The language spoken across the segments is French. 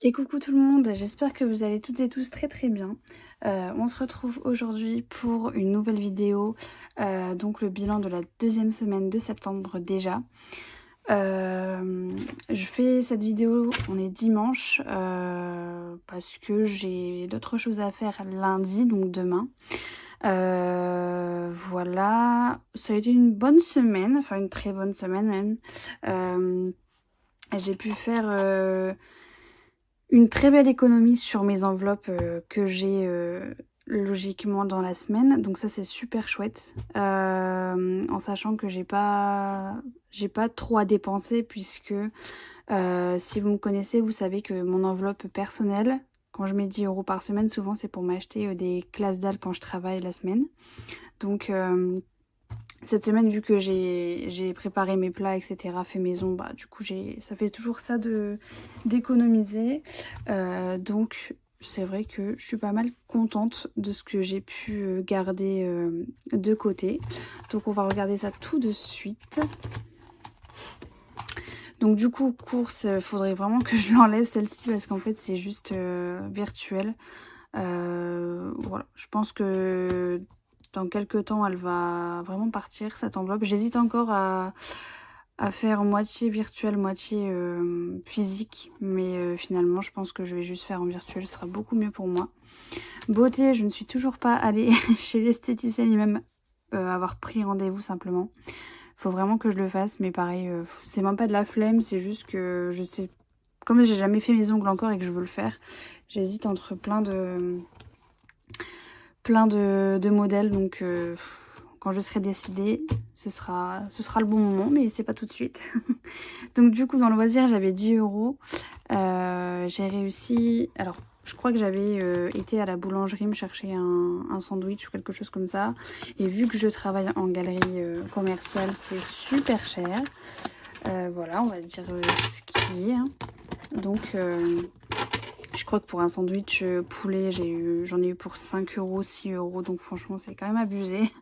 Et coucou tout le monde, j'espère que vous allez toutes et tous très très bien. On se retrouve aujourd'hui pour une nouvelle vidéo, donc le bilan de la deuxième semaine de septembre déjà. Je fais cette vidéo, on est dimanche, parce que j'ai d'autres choses à faire lundi, donc demain. Voilà, ça a été une bonne semaine, enfin une très bonne semaine même. J'ai pu faire une très belle économie sur mes enveloppes que j'ai logiquement dans la semaine. Donc ça c'est super chouette. En sachant que j'ai pas trop à dépenser puisque si vous me connaissez, vous savez que mon enveloppe personnelle, quand je mets 10 € par semaine, souvent c'est pour m'acheter des classes dalle quand je travaille la semaine. Donc cette semaine, vu que j'ai préparé mes plats, etc., fait maison, bah du coup ça fait toujours ça d'économiser. Donc c'est vrai que je suis pas mal contente de ce que j'ai pu garder de côté. Donc on va regarder ça tout de suite. Donc du coup, course, faudrait vraiment que je l'enlève celle-ci parce qu'en fait c'est juste virtuel. Voilà, je pense que dans quelques temps, elle va vraiment partir, cette enveloppe. J'hésite encore à faire moitié virtuel, moitié physique. Mais finalement, je pense que je vais juste faire en virtuel, ce sera beaucoup mieux pour moi. Beauté, je ne suis toujours pas allée chez l'esthéticienne, ni même avoir pris rendez-vous simplement. Faut vraiment que je le fasse, mais pareil, c'est même pas de la flemme, c'est juste que je sais... Comme j'ai jamais fait mes ongles encore et que je veux le faire, j'hésite entre plein de modèles, donc quand je serai décidée, ce sera le bon moment, mais c'est pas tout de suite. Donc du coup, dans le loisir, j'avais 10 €. J'ai réussi... Alors, je crois que j'avais été à la boulangerie me chercher un sandwich ou quelque chose comme ça. Et vu que je travaille en galerie commerciale, c'est super cher. Voilà, on va dire ce qui est, hein. Donc... je crois que pour un sandwich poulet, j'en ai eu pour 5 €, 6 €. Donc franchement, c'est quand même abusé.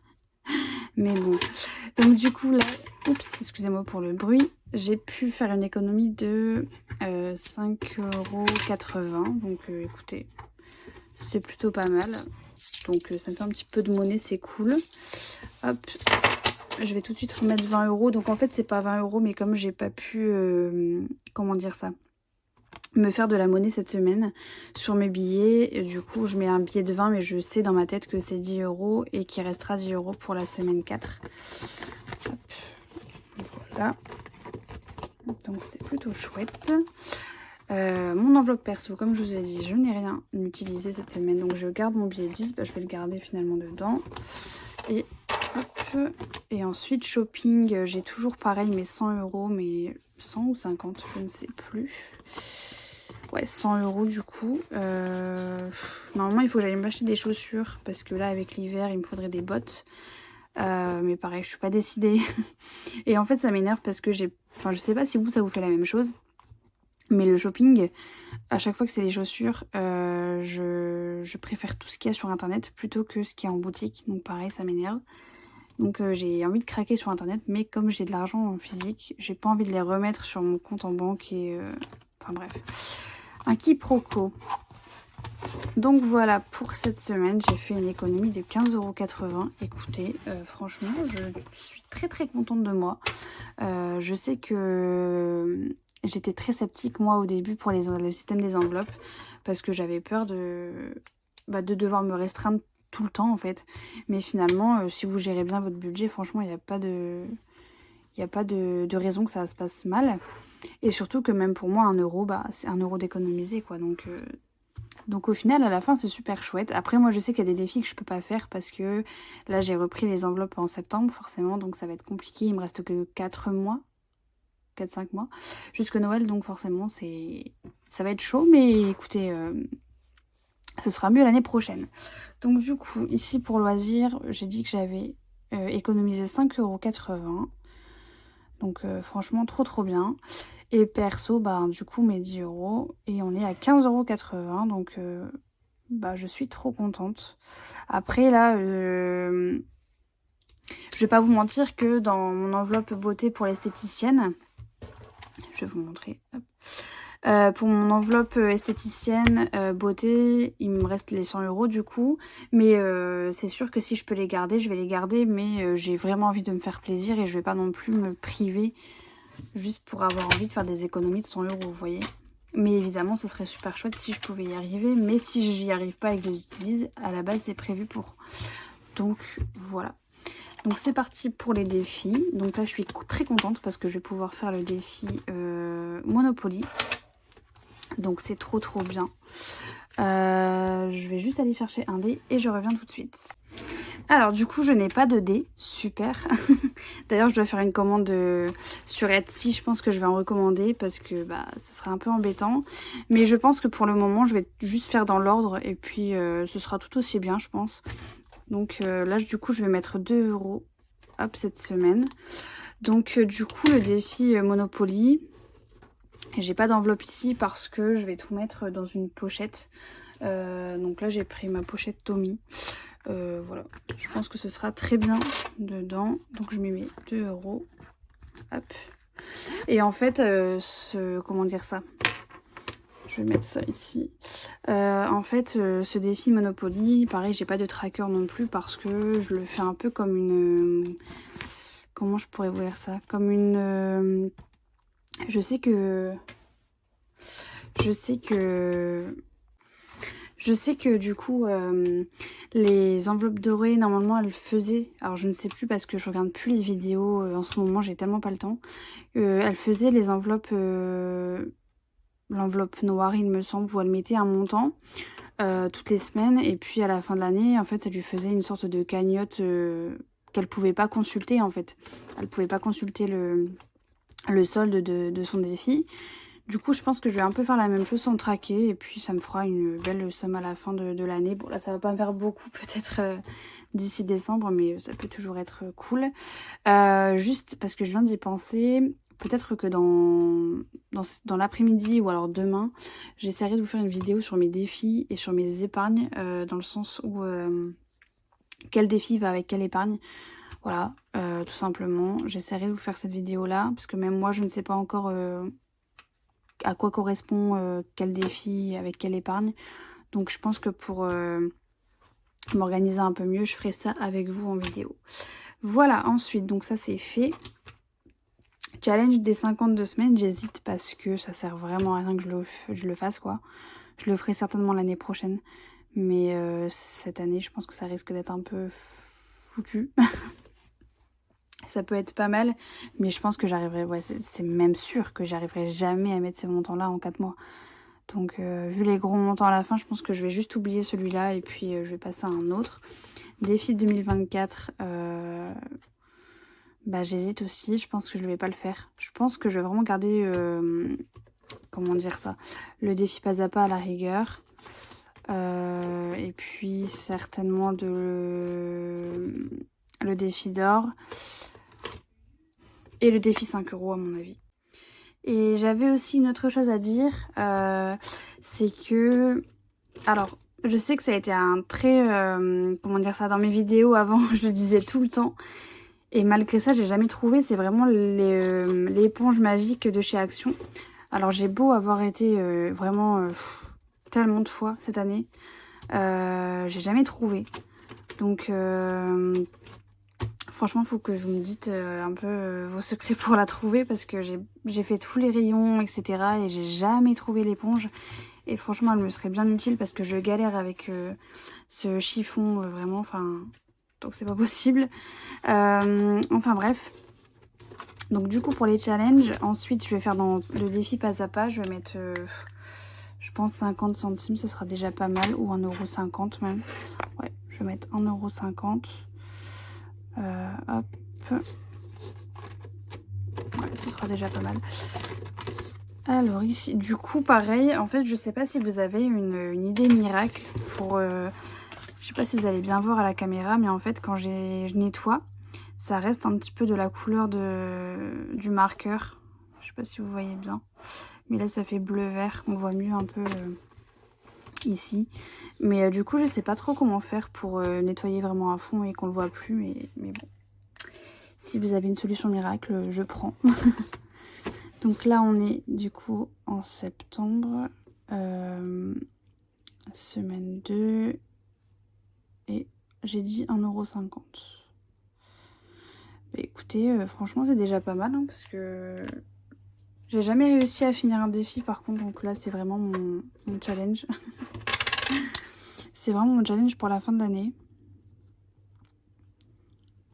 Mais bon. Donc du coup, là, oups, excusez-moi pour le bruit. J'ai pu faire une économie de 5,80 €. Donc écoutez, c'est plutôt pas mal. Donc ça me fait un petit peu de monnaie, c'est cool. Hop, je vais tout de suite remettre 20 €. Donc en fait, c'est pas 20 €, mais comme j'ai pas pu, comment dire ça, me faire de la monnaie cette semaine sur mes billets. Et du coup, je mets un billet de 20, mais je sais dans ma tête que c'est 10 € et qu'il restera 10 € pour la semaine 4. Hop, voilà. Donc c'est plutôt chouette. Mon enveloppe perso, comme je vous ai dit, je n'ai rien utilisé cette semaine. Donc je garde mon billet 10, bah, je vais le garder finalement dedans. Et hop. Et ensuite, shopping, j'ai toujours pareil mes 100 €, mais 100 ou 50, je ne sais plus. Ouais, 100 € du coup. Normalement, il faut que j'aille m'acheter des chaussures parce que là, avec l'hiver, il me faudrait des bottes. Mais pareil, je suis pas décidée. Et en fait, ça m'énerve parce que Enfin, je sais pas si vous, ça vous fait la même chose. Mais le shopping, à chaque fois que c'est des chaussures, je préfère tout ce qu'il y a sur internet plutôt que ce qu'il y a en boutique. Donc pareil, ça m'énerve. Donc j'ai envie de craquer sur internet, mais comme j'ai de l'argent en physique, j'ai pas envie de les remettre sur mon compte en banque et... Enfin bref, un quiproquo. Donc voilà, pour cette semaine, j'ai fait une économie de 15,80 €. Écoutez, franchement, je suis très très contente de moi. Je sais que j'étais très sceptique moi au début pour le système des enveloppes parce que j'avais peur de devoir me restreindre tout le temps en fait. Mais finalement, si vous gérez bien votre budget, franchement, il n'y a pas de raison que ça se passe mal. Et surtout que même pour moi, 1 €, bah, c'est 1 € d'économiser quoi. Donc au final, à la fin, c'est super chouette. Après, moi, je sais qu'il y a des défis que je peux pas faire parce que là, j'ai repris les enveloppes en septembre, forcément, donc ça va être compliqué. Il me reste que 4 mois, 4-5 mois, jusque Noël, donc forcément, ça va être chaud, mais écoutez, ce sera mieux l'année prochaine. Donc du coup, ici, pour loisir, j'ai dit que j'avais économisé 5,80 €. Donc franchement, trop trop bien. Et perso, bah, du coup, mes 10 €. Et on est à 15,80 €. Donc bah, je suis trop contente. Après, là, je vais pas vous mentir que dans mon enveloppe beauté pour l'esthéticienne, je vais vous montrer, hop. Pour mon enveloppe esthéticienne, beauté, il me reste les 100 € du coup. Mais c'est sûr que si je peux les garder, je vais les garder. Mais j'ai vraiment envie de me faire plaisir et je vais pas non plus me priver juste pour avoir envie de faire des économies de 100 €, vous voyez. Mais évidemment, ça serait super chouette si je pouvais y arriver. Mais si j'y arrive pas et que je les utilise, à la base, c'est prévu pour. Donc voilà. Donc c'est parti pour les défis. Donc là, je suis très contente parce que je vais pouvoir faire le défi Monopoly. Donc c'est trop bien. Je vais juste aller chercher un dé et je reviens tout de suite. Alors du coup je n'ai pas de dé, super. D'ailleurs je dois faire une commande sur Etsy, je pense que je vais en recommander parce que ça serait un peu embêtant. Mais je pense que pour le moment je vais juste faire dans l'ordre et puis ce sera tout aussi bien je pense. Donc là du coup je vais mettre 2 € hop cette semaine. Donc du coup le défi Monopoly. J'ai pas d'enveloppe ici parce que je vais tout mettre dans une pochette. Donc là j'ai pris ma pochette Tommy. Voilà, je pense que ce sera très bien dedans. Donc je m'y mets 2 €. Hop. Et en fait, comment dire ça? Je vais mettre ça ici. En fait, ce défi Monopoly, pareil, j'ai pas de tracker non plus parce que je le fais un peu comme une... comment je pourrais vous dire ça? Comme une... Je sais que du coup, les enveloppes dorées, normalement, elles faisaient... Alors, je ne sais plus parce que je regarde plus les vidéos en ce moment, j'ai tellement pas le temps. Elles faisaient les enveloppes... l'enveloppe noire, il me semble, où elle mettait un montant toutes les semaines. Et puis, à la fin de l'année, en fait, ça lui faisait une sorte de cagnotte qu'elle pouvait pas consulter, en fait. Elle pouvait pas consulter le solde de son défi. Du coup, je pense que je vais un peu faire la même chose sans traquer. Et puis, ça me fera une belle somme à la fin de l'année. Bon, là, ça va pas me faire beaucoup peut-être d'ici décembre. Mais ça peut toujours être cool. Juste parce que je viens d'y penser. Peut-être que dans l'après-midi ou alors demain, j'essaierai de vous faire une vidéo sur mes défis et sur mes épargnes. Dans le sens où quel défi va avec quelle épargne. Voilà, tout simplement. J'essaierai de vous faire cette vidéo-là. Parce que même moi, je ne sais pas encore... à quoi correspond quel défi, avec quelle épargne. Donc je pense que pour m'organiser un peu mieux, je ferai ça avec vous en vidéo. Voilà, ensuite, donc ça c'est fait. Challenge des 52 semaines, j'hésite parce que ça sert vraiment à rien que je le fasse, quoi. Je le ferai certainement l'année prochaine. Mais cette année, je pense que ça risque d'être un peu foutu. Ça peut être pas mal, mais je pense que j'arriverai, ouais, c'est même sûr que j'arriverai jamais à mettre ces montants-là en 4 mois. Donc vu les gros montants à la fin, je pense que je vais juste oublier celui-là et puis je vais passer à un autre. Défi 2024, j'hésite aussi, je pense que je ne vais pas le faire. Je pense que je vais vraiment garder, comment dire ça, le défi pas à pas à la rigueur. Et puis certainement le défi d'or. Et le défi 5 € à mon avis. Et j'avais aussi une autre chose à dire, c'est que... Alors, je sais que ça a été un très... comment dire ça, dans mes vidéos avant, je le disais tout le temps. Et malgré ça, j'ai jamais trouvé. C'est vraiment l'éponge magique de chez Action. Alors, j'ai beau avoir été vraiment tellement de fois cette année. J'ai jamais trouvé. Donc... franchement, il faut que vous me dites un peu vos secrets pour la trouver parce que j'ai fait tous les rayons, etc. et j'ai jamais trouvé l'éponge. Et franchement, elle me serait bien utile parce que je galère avec ce chiffon, vraiment. Enfin, donc c'est pas possible. Enfin bref. Donc du coup, pour les challenges, ensuite, je vais faire dans le défi pas à pas. Je vais mettre, je pense, 50 centimes. Ce sera déjà pas mal. Ou 1,50 € même. Ouais, je vais mettre 1,50 €. Hop. Ouais, ce sera déjà pas mal. Alors ici, du coup, pareil. En fait, je sais pas si vous avez une idée miracle pour... je sais pas si vous allez bien voir à la caméra, mais en fait, quand je nettoie, ça reste un petit peu de la couleur du marqueur. Je sais pas si vous voyez bien. Mais là, ça fait bleu-vert. On voit mieux un peu ici. Mais du coup, je sais pas trop comment faire pour nettoyer vraiment à fond et qu'on le voit plus. Mais bon. Si vous avez une solution miracle, je prends. Donc là, on est du coup en septembre, semaine 2, et j'ai dit 1,50 €. Bah, écoutez, franchement, c'est déjà pas mal, hein, parce que j'ai jamais réussi à finir un défi, par contre, donc là, c'est vraiment mon challenge. C'est vraiment mon challenge pour la fin de l'année.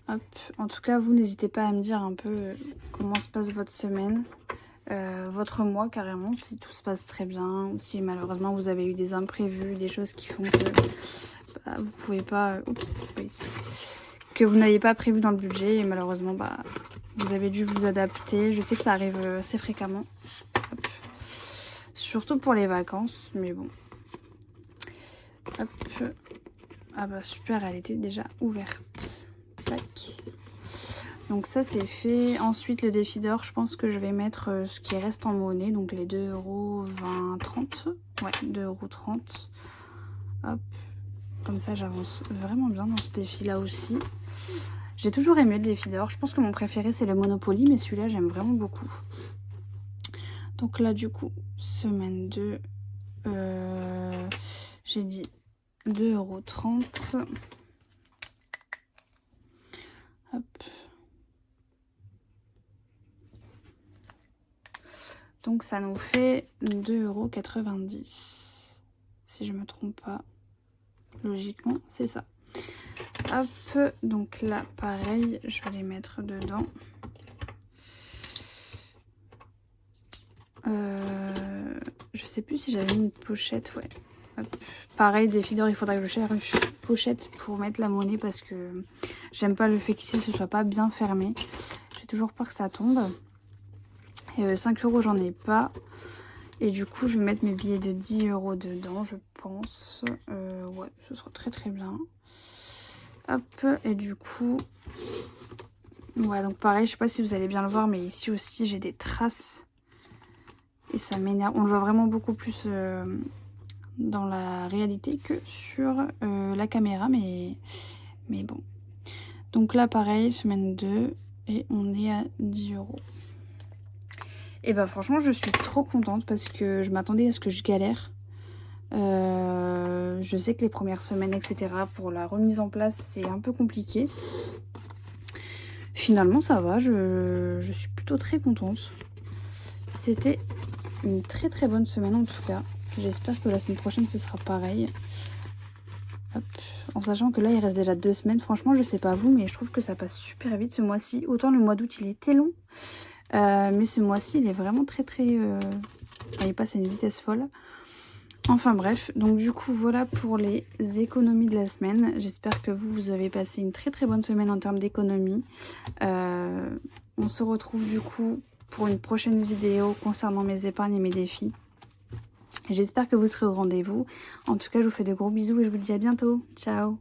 Hop. En tout cas, vous n'hésitez pas à me dire un peu comment se passe votre semaine, votre mois carrément, si tout se passe très bien, ou si malheureusement vous avez eu des imprévus, des choses qui font que bah, vous pouvez pas... Oups, c'est pas ici. Que vous n'aviez pas prévu dans le budget et malheureusement bah, vous avez dû vous adapter. Je sais que ça arrive assez fréquemment. Hop. Surtout pour les vacances, mais bon. Hop. Ah bah super, elle était déjà ouverte. Tac. Donc ça c'est fait. Ensuite le défi d'or, je pense que je vais mettre ce qui reste en monnaie. Donc les 2,20 €, ouais, 2,30 €. Hop. Comme ça j'avance vraiment bien dans ce défi là aussi. J'ai toujours aimé le défi d'or. Je pense que mon préféré c'est le Monopoly, mais celui-là j'aime vraiment beaucoup. Donc là du coup, semaine 2, j'ai dit 2,30 €. Hop. Donc ça nous fait 2,90 €. Si je me trompe pas. Logiquement, c'est ça. Hop, donc là, pareil, je vais les mettre dedans. Je sais plus si j'avais une pochette, ouais. Hop. Pareil, défi d'or, il faudra que je cherche une pochette pour mettre la monnaie parce que j'aime pas le fait qu'ici ce soit pas bien fermé. J'ai toujours peur que ça tombe. 5 €, j'en ai pas. Et du coup, je vais mettre mes billets de 10 € dedans, je pense. Ouais, ce sera très très bien. Hop, et du coup... Ouais, donc pareil, je sais pas si vous allez bien le voir, mais ici aussi, j'ai des traces. Et ça m'énerve. On le voit vraiment beaucoup plus dans la réalité que sur la caméra, mais bon. Donc là, pareil, semaine 2, et on est à 10 €. Et bah franchement, je suis trop contente parce que je m'attendais à ce que je galère. Je sais que les premières semaines, etc., pour la remise en place, c'est un peu compliqué. Finalement, ça va, je suis plutôt très contente. C'était une très très bonne semaine en tout cas. J'espère que la semaine prochaine, ce sera pareil. Hop. En sachant que là, il reste déjà 2 semaines. Franchement, je sais pas vous, mais je trouve que ça passe super vite ce mois-ci. Autant le mois d'août, il était long. Mais ce mois-ci, il est vraiment très très... Enfin, il passe à une vitesse folle. Enfin bref, donc du coup voilà pour les économies de la semaine. J'espère que vous avez passé une très très bonne semaine en termes d'économie. On se retrouve du coup pour une prochaine vidéo concernant mes épargnes et mes défis. J'espère que vous serez au rendez-vous. En tout cas, je vous fais de gros bisous et je vous dis à bientôt. Ciao!